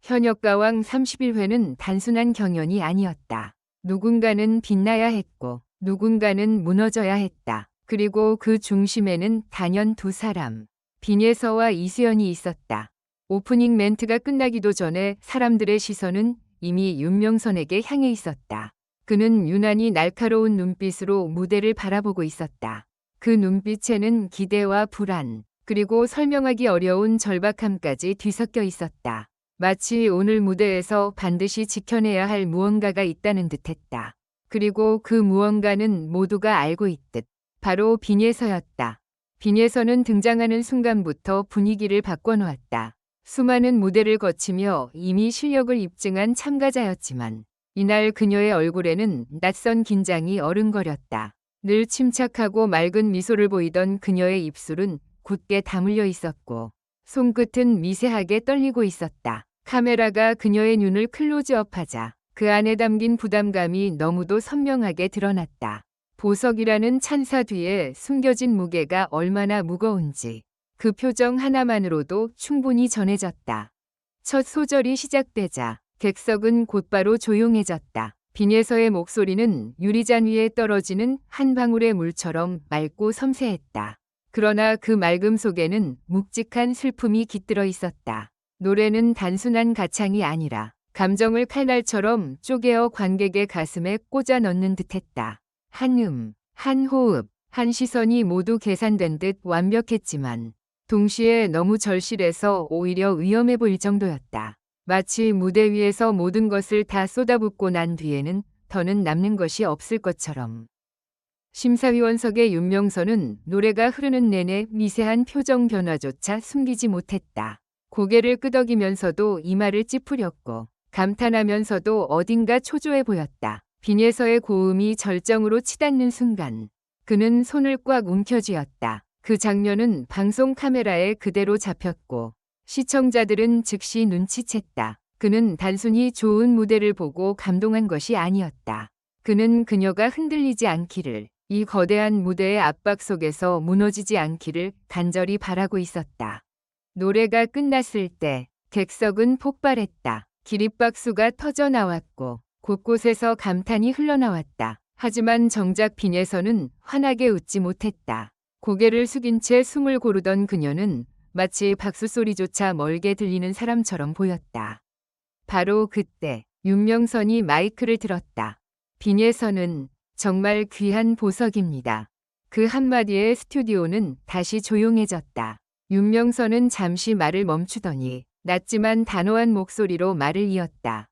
현역가왕 31회는 단순한 경연이 아니었다. 누군가는 빛나야 했고 누군가는 무너져야 했다. 그리고 그 중심에는 단연 두 사람, 빈예서와 이수연이 있었다. 오프닝 멘트가 끝나기도 전에 사람들의 시선은 이미 윤명선에게 향해 있었다. 그는 유난히 날카로운 눈빛으로 무대를 바라보고 있었다. 그 눈빛에는 기대와 불안, 그리고 설명하기 어려운 절박함까지 뒤섞여 있었다. 마치 오늘 무대에서 반드시 지켜내야 할 무언가가 있다는 듯했다. 그리고 그 무언가는 모두가 알고 있듯 바로 빈예서였다. 빈예서는 등장하는 순간부터 분위기를 바꿔놓았다. 수많은 무대를 거치며 이미 실력을 입증한 참가자였지만 이날 그녀의 얼굴에는 낯선 긴장이 어른거렸다. 늘 침착하고 맑은 미소를 보이던 그녀의 입술은 굳게 다물려 있었고 손끝은 미세하게 떨리고 있었다. 카메라가 그녀의 눈을 클로즈업하자 그 안에 담긴 부담감이 너무도 선명하게 드러났다. 보석이라는 찬사 뒤에 숨겨진 무게가 얼마나 무거운지 그 표정 하나만으로도 충분히 전해졌다. 첫 소절이 시작되자 객석은 곧바로 조용해졌다. 빈예서의 목소리는 유리잔 위에 떨어지는 한 방울의 물처럼 맑고 섬세했다. 그러나 그 맑음 속에는 묵직한 슬픔이 깃들어 있었다. 노래는 단순한 가창이 아니라 감정을 칼날처럼 쪼개어 관객의 가슴에 꽂아 넣는 듯했다. 한 음, 한 호흡, 한 시선이 모두 계산된 듯 완벽했지만 동시에 너무 절실해서 오히려 위험해 보일 정도였다. 마치 무대 위에서 모든 것을 다 쏟아붓고 난 뒤에는 더는 남는 것이 없을 것처럼. 심사위원석의 윤명선은 노래가 흐르는 내내 미세한 표정 변화조차 숨기지 못했다. 고개를 끄덕이면서도 이마를 찌푸렸고 감탄하면서도 어딘가 초조해 보였다. 빈예서의 고음이 절정으로 치닫는 순간 그는 손을 꽉 움켜쥐었다. 그 장면은 방송 카메라에 그대로 잡혔고 시청자들은 즉시 눈치챘다. 그는 단순히 좋은 무대를 보고 감동한 것이 아니었다. 그는 그녀가 흔들리지 않기를, 이 거대한 무대의 압박 속에서 무너지지 않기를 간절히 바라고 있었다. 노래가 끝났을 때 객석은 폭발했다. 기립박수가 터져 나왔고 곳곳에서 감탄이 흘러나왔다. 하지만 정작 빈예서는 환하게 웃지 못했다. 고개를 숙인 채 숨을 고르던 그녀는 마치 박수 소리조차 멀게 들리는 사람처럼 보였다. 바로 그때 윤명선이 마이크를 들었다. 빈예서는 정말 귀한 보석입니다. 그 한마디에 스튜디오는 다시 조용해졌다. 윤명선은 잠시 말을 멈추더니 낮지만 단호한 목소리로 말을 이었다.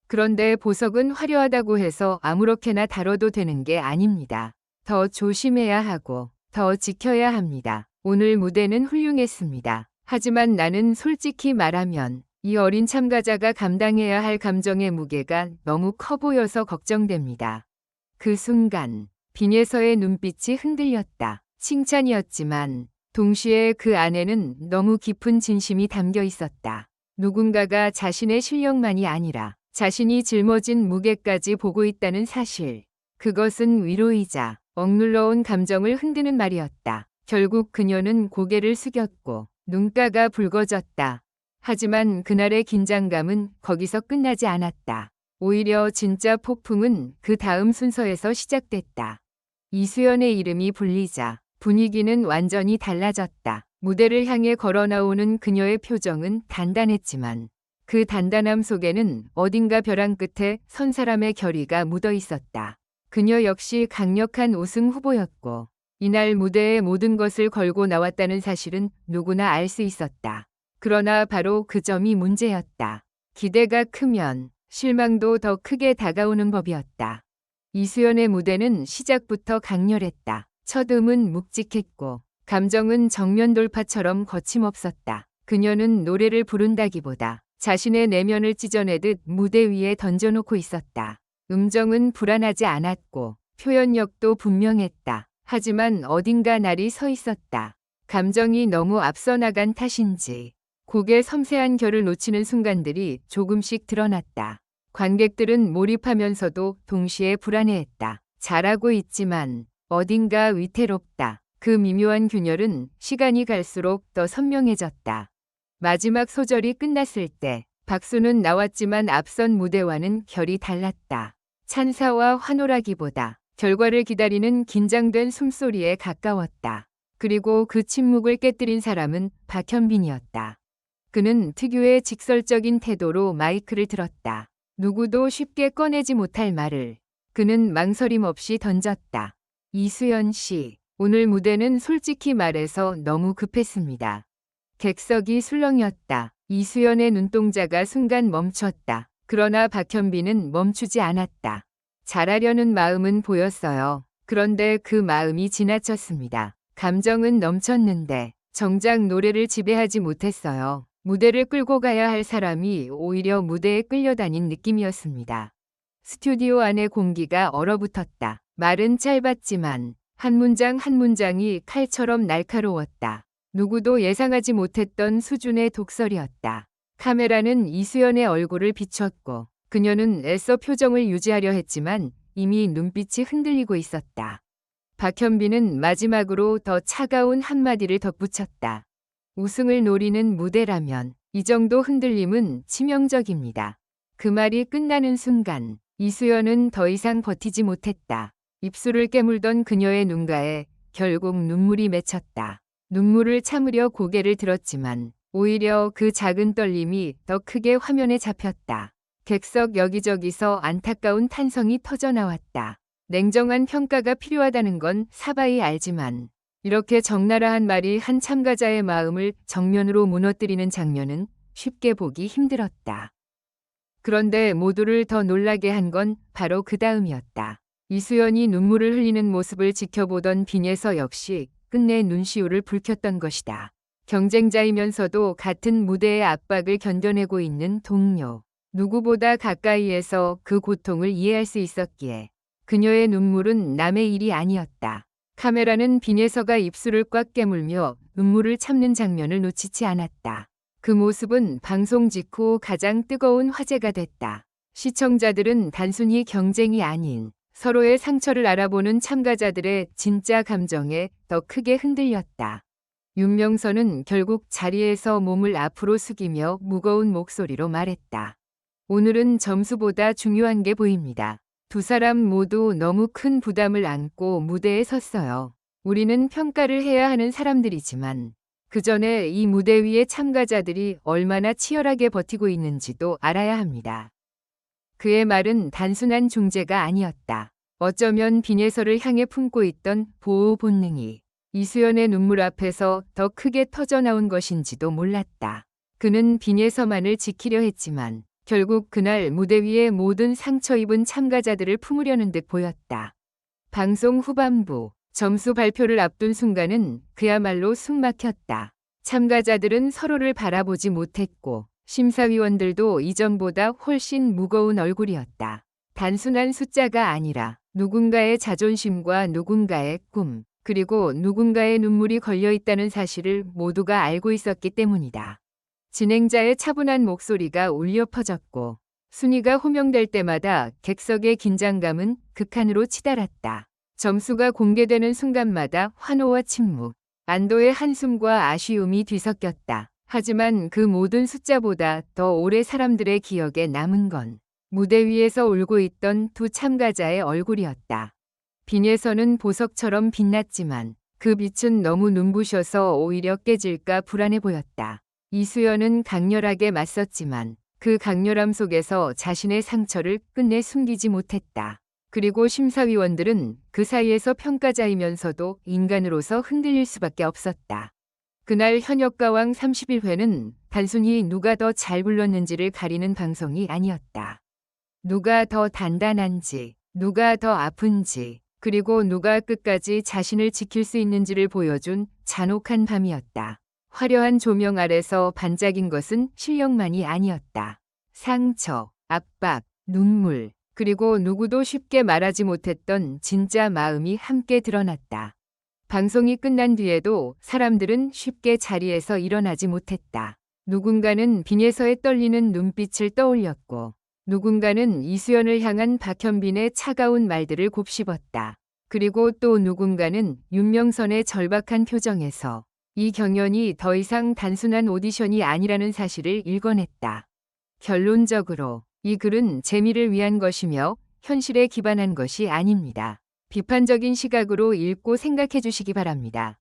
그런데 보석은 화려하다고 해서 아무렇게나 다뤄도 되는 게 아닙니다. 더 조심해야 하고 더 지켜야 합니다. 오늘 무대는 훌륭했습니다. 하지만 나는 솔직히 말하면 이 어린 참가자가 감당해야 할 감정의 무게가 너무 커 보여서 걱정됩니다. 그 순간 빈예서의 눈빛이 흔들렸다. 칭찬이었지만 동시에 그 안에는 너무 깊은 진심이 담겨 있었다. 누군가가 자신의 실력만이 아니라 자신이 짊어진 무게까지 보고 있다는 사실. 그것은 위로이자 억눌러온 감정을 흔드는 말이었다. 결국 그녀는 고개를 숙였고 눈가가 붉어졌다. 하지만 그날의 긴장감은 거기서 끝나지 않았다. 오히려 진짜 폭풍은 그 다음 순서에서 시작됐다. 이수연의 이름이 불리자 분위기는 완전히 달라졌다. 무대를 향해 걸어 나오는 그녀의 표정은 단단했지만 그 단단함 속에는 어딘가 벼랑 끝에 선 사람의 결의가 묻어 있었다. 그녀 역시 강력한 우승 후보였고 이날 무대에 모든 것을 걸고 나왔다는 사실은 누구나 알 수 있었다. 그러나 바로 그 점이 문제였다. 기대가 크면 실망도 더 크게 다가오는 법이었다. 이수연의 무대는 시작부터 강렬했다. 첫 음은 묵직했고 감정은 정면 돌파처럼 거침없었다. 그녀는 노래를 부른다기보다 자신의 내면을 찢어내듯 무대 위에 던져놓고 있었다. 음정은 불안하지 않았고 표현력도 분명했다. 하지만 어딘가 날이 서 있었다. 감정이 너무 앞서 나간 탓인지 곡의 섬세한 결을 놓치는 순간들이 조금씩 드러났다. 관객들은 몰입하면서도 동시에 불안해했다. 잘하고 있지만 어딘가 위태롭다. 그 미묘한 균열은 시간이 갈수록 더 선명해졌다. 마지막 소절이 끝났을 때 박수는 나왔지만 앞선 무대와는 결이 달랐다. 찬사와 환호라기보다 결과를 기다리는 긴장된 숨소리에 가까웠다. 그리고 그 침묵을 깨뜨린 사람은 박현빈이었다. 그는 특유의 직설적인 태도로 마이크를 들었다. 누구도 쉽게 꺼내지 못할 말을 그는 망설임 없이 던졌다. 이수연 씨, 오늘 무대는 솔직히 말해서 너무 급했습니다. 객석이 술렁였다. 이수연의 눈동자가 순간 멈췄다. 그러나 박현빈은 멈추지 않았다. 잘하려는 마음은 보였어요. 그런데 그 마음이 지나쳤습니다. 감정은 넘쳤는데 정작 노래를 지배하지 못했어요. 무대를 끌고 가야 할 사람이 오히려 무대에 끌려다닌 느낌이었습니다. 스튜디오 안의 공기가 얼어붙었다. 말은 짧았지만 한 문장 한 문장이 칼처럼 날카로웠다. 누구도 예상하지 못했던 수준의 독설이었다. 카메라는 이수연의 얼굴을 비췄고 그녀는 애써 표정을 유지하려 했지만 이미 눈빛이 흔들리고 있었다. 박현빈은 마지막으로 더 차가운 한마디를 덧붙였다. 우승을 노리는 무대라면 이 정도 흔들림은 치명적입니다. 그 말이 끝나는 순간 이수연은 더 이상 버티지 못했다. 입술을 깨물던 그녀의 눈가에 결국 눈물이 맺혔다. 눈물을 참으려 고개를 들었지만 오히려 그 작은 떨림이 더 크게 화면에 잡혔다. 객석 여기저기서 안타까운 탄성이 터져나왔다. 냉정한 평가가 필요하다는 건 사바이 알지만 이렇게 적나라한 말이 한 참가자의 마음을 정면으로 무너뜨리는 장면은 쉽게 보기 힘들었다. 그런데 모두를 더 놀라게 한 건 바로 그 다음이었다. 이수연이 눈물을 흘리는 모습을 지켜보던 빈예서 역시 끝내 눈시울을 붉혔던 것이다. 경쟁자이면서도 같은 무대의 압박을 견뎌내고 있는 동료. 누구보다 가까이에서 그 고통을 이해할 수 있었기에 그녀의 눈물은 남의 일이 아니었다. 카메라는 빈예서가 입술을 꽉 깨물며 눈물을 참는 장면을 놓치지 않았다. 그 모습은 방송 직후 가장 뜨거운 화제가 됐다. 시청자들은 단순히 경쟁이 아닌 서로의 상처를 알아보는 참가자들의 진짜 감정에 더 크게 흔들렸다. 윤명선은 결국 자리에서 몸을 앞으로 숙이며 무거운 목소리로 말했다. 오늘은 점수보다 중요한 게 보입니다. 두 사람 모두 너무 큰 부담을 안고 무대에 섰어요. 우리는 평가를 해야 하는 사람들이지만 그 전에 이 무대 위의 참가자들이 얼마나 치열하게 버티고 있는지도 알아야 합니다. 그의 말은 단순한 중재가 아니었다. 어쩌면 빈예서를 향해 품고 있던 보호 본능이 이수연의 눈물 앞에서 더 크게 터져나온 것인지도 몰랐다. 그는 빈예서만을 지키려 했지만 결국 그날 무대 위의 모든 상처 입은 참가자들을 품으려는 듯 보였다. 방송 후반부 점수 발표를 앞둔 순간은 그야말로 숨 막혔다. 참가자들은 서로를 바라보지 못했고 심사위원들도 이전보다 훨씬 무거운 얼굴이었다. 단순한 숫자가 아니라 누군가의 자존심과 누군가의 꿈, 그리고 누군가의 눈물이 걸려 있다는 사실을 모두가 알고 있었기 때문이다. 진행자의 차분한 목소리가 울려 퍼졌고 순위가 호명될 때마다 객석의 긴장감은 극한으로 치달았다. 점수가 공개되는 순간마다 환호와 침묵, 안도의 한숨과 아쉬움이 뒤섞였다. 하지만 그 모든 숫자보다 더 오래 사람들의 기억에 남은 건 무대 위에서 울고 있던 두 참가자의 얼굴이었다. 빈예서는 보석처럼 빛났지만 그 빛은 너무 눈부셔서 오히려 깨질까 불안해 보였다. 이수연은 강렬하게 맞섰지만 그 강렬함 속에서 자신의 상처를 끝내 숨기지 못했다. 그리고 심사위원들은 그 사이에서 평가자이면서도 인간으로서 흔들릴 수밖에 없었다. 그날 현역가왕 31회는 단순히 누가 더 잘 불렀는지를 가리는 방송이 아니었다. 누가 더 단단한지, 누가 더 아픈지, 그리고 누가 끝까지 자신을 지킬 수 있는지를 보여준 잔혹한 밤이었다. 화려한 조명 아래서 반짝인 것은 실력만이 아니었다. 상처, 압박, 눈물, 그리고 누구도 쉽게 말하지 못했던 진짜 마음이 함께 드러났다. 방송이 끝난 뒤에도 사람들은 쉽게 자리에서 일어나지 못했다. 누군가는 빈예서의 떨리는 눈빛을 떠올렸고 누군가는 이수연을 향한 박현빈의 차가운 말들을 곱씹었다. 그리고 또 누군가는 윤명선의 절박한 표정에서 이 경연이 더 이상 단순한 오디션이 아니라는 사실을 일궈냈다. 결론적으로 이 글은 재미를 위한 것이며 현실에 기반한 것이 아닙니다. 비판적인 시각으로 읽고 생각해 주시기 바랍니다.